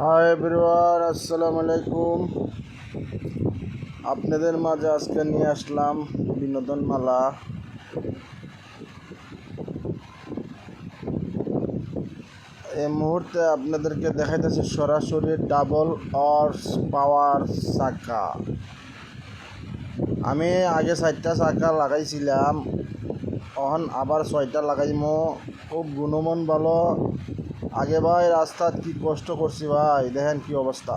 Hi everyone, আসসালামু আলাইকুম। আপনাদের মাঝে আজকে নিয়ে আসলাম বিনোদন মালা। এই মুহূর্তে আপনাদেরকে দেখাইতেছি সরাসরি ডাবল হর্স পাওয়ার চাকা। আমি আগে 4টা চাকা লাগাইছিলাম, এখন আবার 6টা লাগাইমো। খুব গুণমান ভালো। আগে ভাই রাস্তাত কি কষ্ট করছি ভাই, দেখেন কি অবস্থা।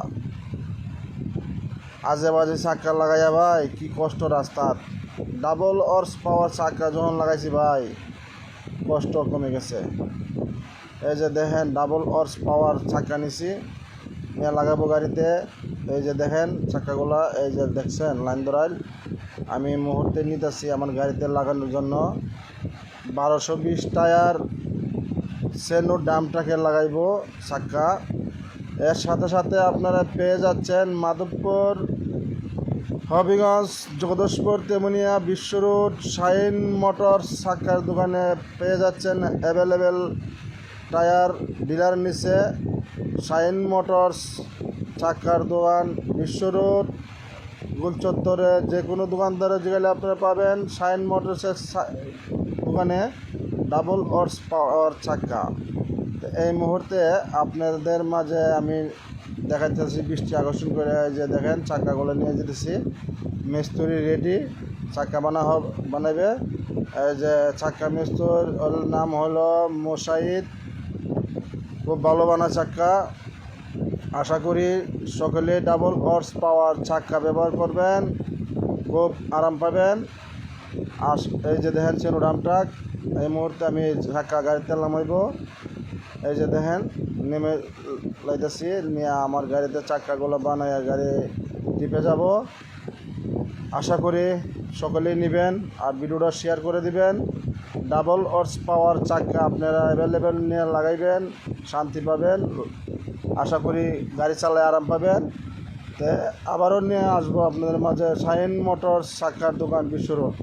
আজে বাজে চাকা লাগাইয়া ভাই কি কষ্ট রাস্তাত। ডাবল হর্স পাওয়ার চাকা যখন লাগাইছি ভাই কষ্ট কমে গেছে। এই যে দেখেন ডাবল হর্স পাওয়ার চাকা নিছি, নিয়ে লাগাবো গাড়িতে। এই যে দেখেন চাকাগুলা, এই যে দেখছেন লাইন ধরাইল। আমি মুহূর্তে নিতেছি আমার গাড়িতে লাগানোর জন্য 1220 টায়ার সেনো ডামটাকে লাগাইবো চাকা। এর সাথে সাথে আপনারা পেয়ে যাচ্ছেন মাধবপুর, হবিগঞ্জ, জগদীশপুর, তেমুনিয়া, বিশ্ব রোড, শাইন মোটর চাকার দোকানে পেয়ে যাচ্ছেন অ্যাভেলেবেল টায়ার। ডিলার নিচে শাইন মোটরস চাকার দোকান, বিশ্ব রোড, গোলচত্বরে যে কোনো দোকানদারে গেলে আপনারা পাবেন শাইন মোটরসের দোকানে ডাবল হর্স পাওয়ার চাকা। এই মুহূর্তে আপনাদের মাঝে আমি দেখাইতেছি দৃষ্টি আকর্ষণ করে। যে দেখেন চাকাগুলো নিয়ে যেতেছি, মিস্ত্রি রেডি, চাকা বানাবে। এই যে চাকা মিস্ত্রির নাম হলো মোসাইদ, খুব ভালো বানা চাকা। আশা করি সকলে ডাবল হর্স পাওয়ার চাকা ব্যবহার করবেন, খুব আরাম পাবেন। আর এই যে দেখেন সেনো ডামটাক, এই মুহূর্তে আমি চাকা গাড়িতে নামাইব। এই যে দেখেন নেমে লাইতেছি, নিয়ে আমার গাড়িতে চাকাগুলো বানাইয়া গাড়ি টিপে যাব। আশা করি সকলেই নেবেন আর ভিডিওটা শেয়ার করে দিবেন। ডাবল হর্স পাওয়ার চাকা আপনারা অ্যাভেলেবেল নিয়ে লাগাইবেন, শান্তি পাবেন। আশা করি গাড়ি চালায় আরাম পাবেন। তো আবারও নিয়ে আসবো আপনাদের মাঝে শাইন মোটরস চাকার দোকান, বিশ্ব রোড।